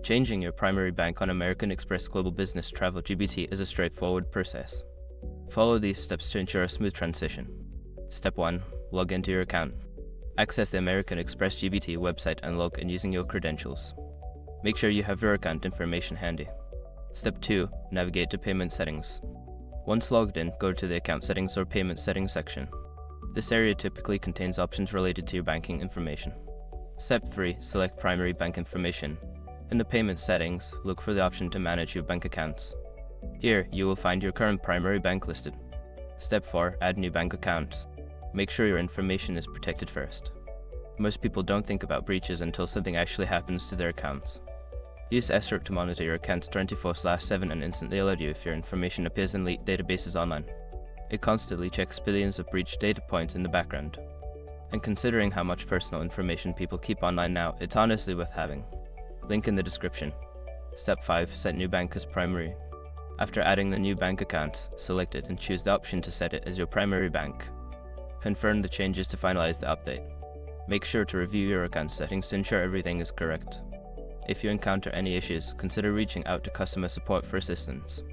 Changing your primary bank on American Express Global Business Travel GBT is a straightforward process. Follow these steps to ensure a smooth transition. Step 1. Log into your account. Access the American Express GBT website and log in using your credentials. Make sure you have your account information handy. Step 2. Navigate to Payment Settings. Once logged in, go to the Account Settings or Payment Settings section. This area typically contains options related to your banking information. Step 3. Select Primary Bank Information. In the Payment Settings, look for the option to manage your bank accounts. Here, you will find your current primary bank listed. Step 4. Add new bank account. Make sure your information is protected first. Most people don't think about breaches until something actually happens to their accounts. Use SRIP to monitor your accounts 24/7 and instantly alert you if your information appears in leaked databases online. It constantly checks billions of breached data points in the background. And considering how much personal information people keep online now, it's honestly worth having. Link in the description. Step 5. Set new bank as primary. After adding the new bank account, select it and choose the option to set it as your primary bank. Confirm the changes to finalize the update. Make sure to review your account settings to ensure everything is correct. If you encounter any issues, consider reaching out to customer support for assistance.